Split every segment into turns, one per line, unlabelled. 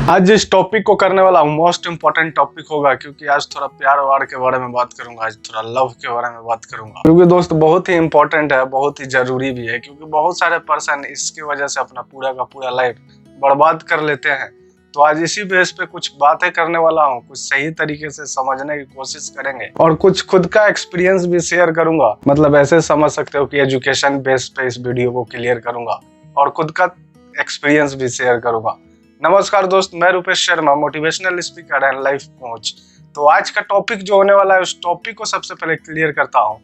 आज जिस टॉपिक को करने वाला हूँ मोस्ट इम्पोर्टेंट टॉपिक होगा, क्योंकि आज थोड़ा प्यार वार के बारे में बात करूंगा, आज थोड़ा लव के बारे में बात करूंगा। क्योंकि दोस्त बहुत ही इम्पोर्टेंट है, बहुत ही जरूरी भी है, क्योंकि बहुत सारे पर्सन इसकी वजह से अपना पूरा का पूरा लाइफ बर्बाद कर लेते हैं। तो आज इसी बेस पे कुछ बातें करने वाला हूँ, कुछ सही तरीके से समझने की कोशिश करेंगे और कुछ खुद का एक्सपीरियंस भी शेयर करूंगा। मतलब ऐसे समझ सकते हो कि एजुकेशन बेस पे इस वीडियो को क्लियर करूंगा और खुद का एक्सपीरियंस भी शेयर करूंगा। नमस्कार दोस्त, मैं Rupesh Sharma, motivational speaker and life coach. तो आज का टॉपिक जो होने वाला है, उस टॉपिक को सबसे पहले क्लियर करता हूँ।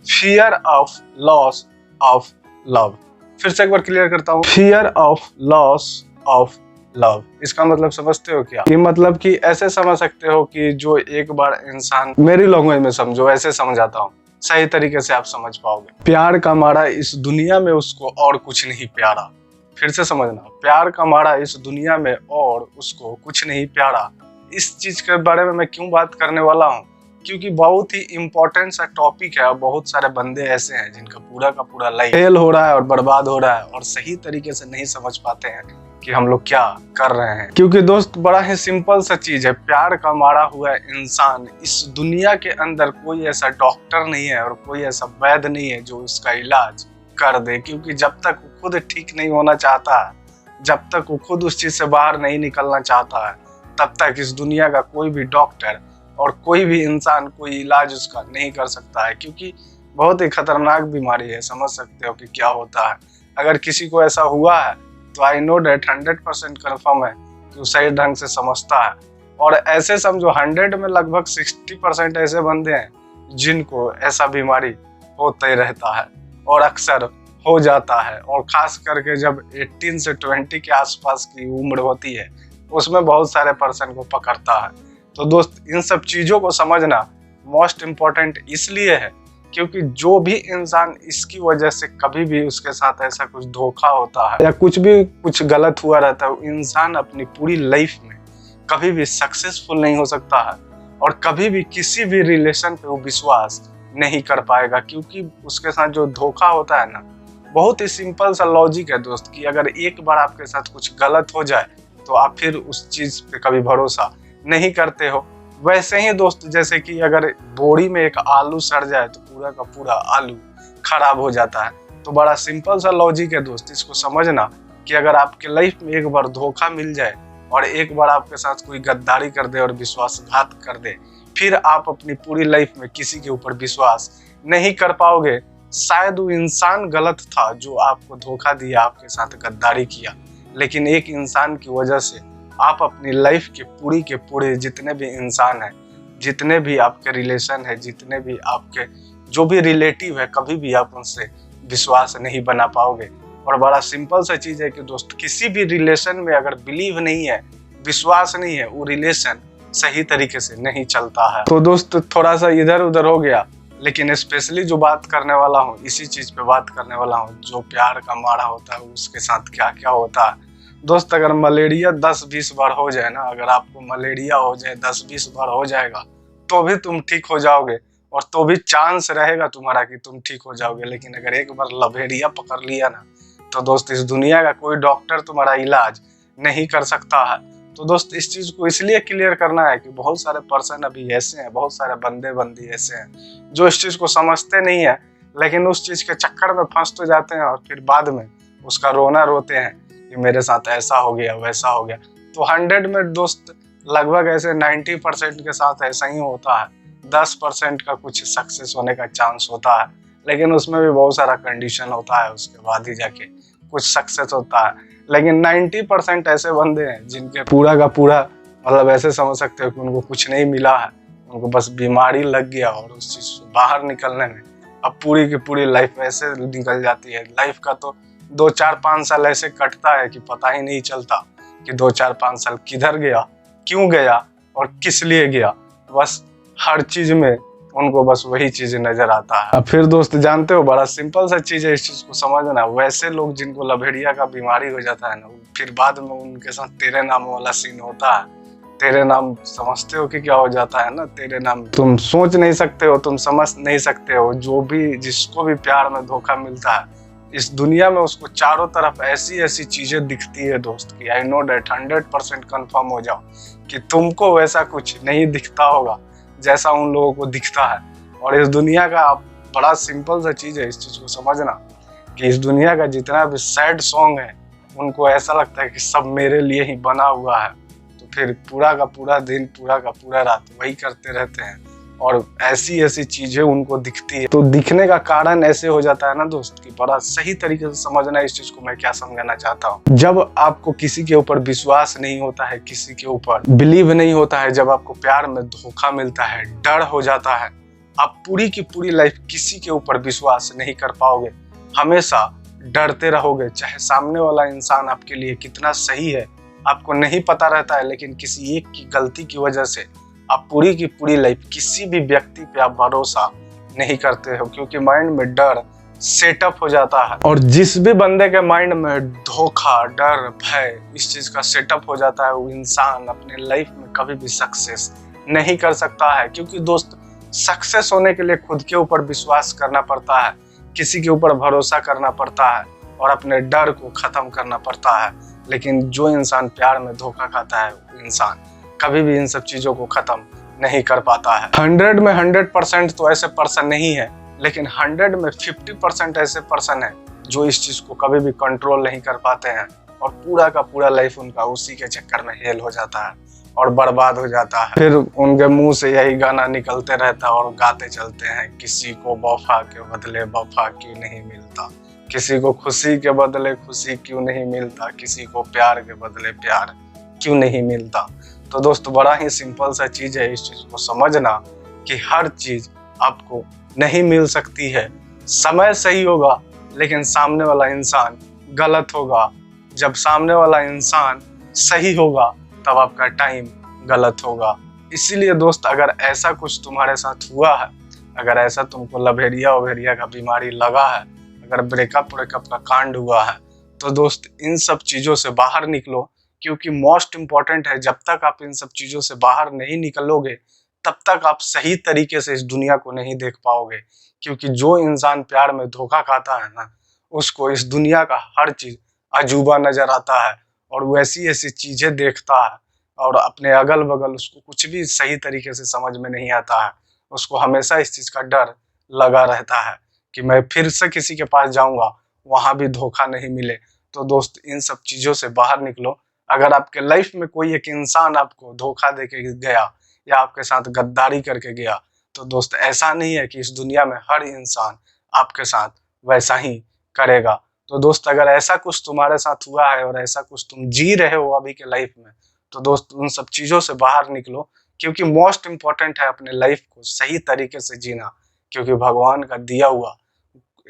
Fear of loss of love. फिर से एक बार क्लियर करता हूँ, fear of loss of love. इसका मतलब समझते हो क्या? ये मतलब कि ऐसे समझ सकते हो कि जो एक बार इंसान, मेरी लैंग्वेज में समझो, ऐसे समझाता हूँ, सही तरीके से आप समझ पाओगे। प्यार का मारा इस दुनिया में उसको और कुछ नहीं प्यारा। फिर से समझना, प्यार का मारा इस दुनिया में और उसको कुछ नहीं प्यारा। इस चीज के बारे में मैं क्यों बात करने वाला हूँ? क्योंकि बहुत ही इम्पोर्टेंट सा टॉपिक है और बहुत सारे बंदे ऐसे हैं जिनका पूरा का पूरा लाइफ फेल हो रहा है और बर्बाद हो रहा है और सही तरीके से नहीं समझ पाते हैं कि हम लोग क्या कर रहे हैं। क्योंकि दोस्त बड़ा ही सिंपल सा चीज है, प्यार का मारा हुआ इंसान, इस दुनिया के अंदर कोई ऐसा डॉक्टर नहीं है और कोई ऐसा वैद्य नहीं है जो उसका इलाज कर दे। क्योंकि जब तक वो खुद ठीक नहीं होना चाहता है, जब तक वो खुद उस चीज से बाहर नहीं निकलना चाहता है, तब तक इस दुनिया का कोई भी डॉक्टर और कोई भी इंसान कोई इलाज उसका नहीं कर सकता है। क्योंकि बहुत ही खतरनाक बीमारी है, समझ सकते हो कि क्या होता है। अगर किसी को ऐसा हुआ है तो आई नो डेट 100% कन्फर्म है कि वो सही ढंग से समझता है। और ऐसे समझो 100 में लगभग 60% ऐसे बंदे हैं जिनको ऐसा बीमारी होता ही रहता है और अक्सर हो जाता है। और खास करके जब 18 से 20 के आसपास की उम्र होती है, उसमें बहुत सारे पर्सन को पकड़ता है। तो दोस्त इन सब चीज़ों को समझना मोस्ट इम्पोर्टेंट इसलिए है क्योंकि जो भी इंसान इसकी वजह से कभी भी उसके साथ ऐसा कुछ धोखा होता है या कुछ गलत हुआ रहता है, वो इंसान अपनी पूरी लाइफ में कभी भी सक्सेसफुल नहीं हो सकता है और कभी भी किसी भी रिलेशन पे वो विश्वास नहीं कर पाएगा। क्योंकि उसके साथ जो धोखा होता है ना, बहुत ही सिंपल सा लॉजिक है दोस्त, कि अगर एक बार आपके साथ कुछ गलत हो जाए तो आप फिर उस चीज पे कभी भरोसा नहीं करते हो। वैसे ही दोस्त, जैसे कि अगर बोरी में एक आलू सड़ जाए तो पूरा का पूरा आलू खराब हो जाता है। तो बड़ा सिंपल सा लॉजिक है दोस्त, इसको समझना कि अगर आपके लाइफ में एक बार धोखा मिल जाए और एक बार आपके साथ कोई गद्दारी कर दे और विश्वासघात कर दे, फिर आप अपनी पूरी लाइफ में किसी के ऊपर विश्वास नहीं कर पाओगे। शायद वो इंसान गलत था जो आपको धोखा दिया, आपके साथ गद्दारी किया, लेकिन एक इंसान की वजह से आप अपनी लाइफ के पूरे जितने भी इंसान हैं, जितने भी आपके रिलेशन है, जितने भी आपके जो भी रिलेटिव है, कभी भी आप उनसे विश्वास नहीं बना पाओगे। और बड़ा सिंपल सा चीज है कि दोस्त, किसी भी रिलेशन में अगर बिलीव नहीं है, विश्वास नहीं है, वो रिलेशन सही तरीके से नहीं चलता है। तो दोस्त थोड़ा सा इधर उधर हो गया, लेकिन स्पेशली जो बात करने वाला हूँ, इसी चीज पे बात करने वाला हूँ, जो प्यार का मारा होता है उसके साथ क्या क्या होता है। दोस्त अगर मलेरिया 10-20 बार हो जाए ना, अगर आपको मलेरिया हो जाए 10-20 बार हो जाएगा तो भी तुम ठीक हो जाओगे और तो भी चांस रहेगा तुम्हारा कि तुम ठीक हो जाओगे। लेकिन अगर एक बार लवेरिया पकड़ लिया ना, तो दोस्त इस दुनिया का कोई डॉक्टर तुम्हारा इलाज नहीं कर सकता है। तो दोस्त इस चीज को इसलिए क्लियर करना है कि बहुत सारे पर्सन अभी ऐसे हैं, बहुत सारे बंदी ऐसे हैं जो इस चीज को समझते नहीं है, लेकिन उस चीज के चक्कर में फंस तो जाते हैं और फिर बाद में उसका रोना रोते हैं कि मेरे साथ ऐसा हो गया, वैसा हो गया। तो 100 में दोस्त लगभग ऐसे 90% के साथ ऐसा ही होता है। 10% का कुछ सक्सेस होने का चांस होता है, लेकिन उसमें भी बहुत सारा कंडीशन होता है, उसके बाद ही जाके कुछ सक्सेस होता है। लेकिन 90% ऐसे बंदे हैं जिनके पूरा का पूरा, मतलब ऐसे समझ सकते हो कि उनको कुछ नहीं मिला है, उनको बस बीमारी लग गया और उस चीज से बाहर निकलने में अब पूरी की पूरी लाइफ ऐसे निकल जाती है। लाइफ का तो 2-4-5 साल ऐसे कटता है कि पता ही नहीं चलता कि 2-4-5 साल किधर गया, क्यों गया और किस लिए गया। बस हर चीज में उनको बस वही चीज नजर आता है। अब फिर दोस्त जानते हो, बड़ा सिंपल सा चीज है, इस चीज को समझना। वैसे लोग जिनको लवेरिया का बीमारी हो जाता है ना, फिर बाद में उनके साथ तेरे नाम वाला सीन होता है। तेरे नाम समझते हो कि क्या हो जाता है ना, तेरे नाम तुम सोच नहीं सकते हो, तुम समझ नहीं सकते हो। जो भी जिसको भी प्यार में धोखा मिलता है, इस दुनिया में उसको चारों तरफ ऐसी ऐसी चीजें दिखती है दोस्त की आई नो डेट 100% कंफर्म हो जाओ कि तुमको वैसा कुछ नहीं दिखता होगा जैसा उन लोगों को दिखता है। और इस दुनिया का बड़ा सिंपल सा चीज है, इस चीज को समझना कि इस दुनिया का जितना भी सैड सॉन्ग है उनको ऐसा लगता है कि सब मेरे लिए ही बना हुआ है। तो फिर पूरा का पूरा दिन, पूरा का पूरा रात वही करते रहते हैं और ऐसी ऐसी चीजें उनको दिखती है। तो दिखने का कारण ऐसे हो जाता है ना दोस्त कि बड़ा सही तरीके से समझना इस चीज को मैं क्या समझाना चाहता हूँ। जब आपको किसी के ऊपर विश्वास नहीं होता है, किसी के ऊपर बिलीव नहीं होता है, जब आपको प्यार में धोखा मिलता है, डर हो जाता है, आप पूरी की पूरी लाइफ किसी के ऊपर विश्वास नहीं कर पाओगे, हमेशा डरते रहोगे। चाहे सामने वाला इंसान आपके लिए कितना सही है आपको नहीं पता रहता है, लेकिन किसी एक की गलती की वजह से आप पूरी की पूरी लाइफ किसी भी व्यक्ति पे आप भरोसा नहीं करते हो, क्योंकि माइंड में डर सेटअप हो जाता है। और जिस भी बंदे के माइंड में धोखा, डर, भय इस चीज का सेटअप हो जाता है, वो इंसान अपने लाइफ में कभी भी सक्सेस नहीं कर सकता है। क्योंकि दोस्त, सक्सेस होने के लिए खुद के ऊपर विश्वास करना पड़ता है, किसी के ऊपर भरोसा करना पड़ता है और अपने डर को खत्म करना पड़ता है। लेकिन जो इंसान प्यार में धोखा खाता है वो इंसान कभी भी इन सब चीजों को खत्म नहीं कर पाता है। 100 में 100% तो ऐसे पर्सन नहीं है, लेकिन 100 में 50% ऐसे पर्सन है जो इस चीज को कभी भी कंट्रोल नहीं कर पाते हैं और पूरा का पूरा लाइफ उनका उसी के चक्कर में हेल हो जाता है और बर्बाद हो जाता है। फिर उनके मुंह से यही गाना निकलते रहता है और गाते चलते हैं, किसी को वफा के बदले वफा क्यों नहीं मिलता, किसी को खुशी के बदले खुशी क्यों नहीं मिलता, किसी को प्यार के बदले प्यार क्यों नहीं मिलता। तो दोस्त, बड़ा ही सिंपल सा चीज है, इस चीज को समझना कि हर चीज आपको नहीं मिल सकती है। समय सही होगा लेकिन सामने वाला इंसान गलत होगा, जब सामने वाला इंसान सही होगा तब आपका टाइम गलत होगा। इसीलिए दोस्त, अगर ऐसा कुछ तुम्हारे साथ हुआ है, अगर ऐसा तुमको लभेरिया वभेरिया का बीमारी लगा है, अगर ब्रेकअप का कांड हुआ है, तो दोस्त इन सब चीजों से बाहर निकलो। क्योंकि मोस्ट इम्पॉर्टेंट है, जब तक आप इन सब चीजों से बाहर नहीं निकलोगे तब तक आप सही तरीके से इस दुनिया को नहीं देख पाओगे। क्योंकि जो इंसान प्यार में धोखा खाता है ना, उसको इस दुनिया का हर चीज अजूबा नजर आता है और वो ऐसी ऐसी चीजें देखता है और अपने अगल बगल उसको कुछ भी सही तरीके से समझ में नहीं आता है। उसको हमेशा इस चीज का डर लगा रहता है कि मैं फिर से किसी के पास जाऊंगा, वहां भी धोखा नहीं मिले। तो दोस्त, इन सब चीजों से बाहर निकलो। अगर आपके लाइफ में कोई एक इंसान आपको धोखा देके गया या आपके साथ गद्दारी करके गया, तो दोस्त ऐसा नहीं है कि इस दुनिया में हर इंसान आपके साथ वैसा ही करेगा। तो दोस्त, अगर ऐसा कुछ तुम्हारे साथ हुआ है और ऐसा कुछ तुम जी रहे हो अभी के लाइफ में, तो दोस्त उन सब चीजों से बाहर निकलो। क्योंकि मोस्ट इम्पोर्टेंट है अपने लाइफ को सही तरीके से जीना। क्योंकि भगवान का दिया हुआ,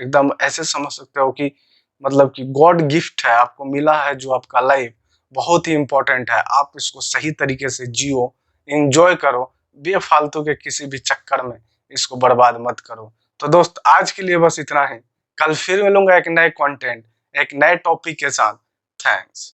एकदम ऐसे समझ सकते हो कि मतलब कि गॉड गिफ्ट है, आपको मिला है जो आपका लाइफ बहुत ही इंपॉर्टेंट है। आप इसको सही तरीके से जियो, एंजॉय करो, बेफालतू के किसी भी चक्कर में इसको बर्बाद मत करो। तो दोस्त, आज के लिए बस इतना ही। कल फिर मिलूंगा एक नए कंटेंट, एक नए टॉपिक के साथ। थैंक्स।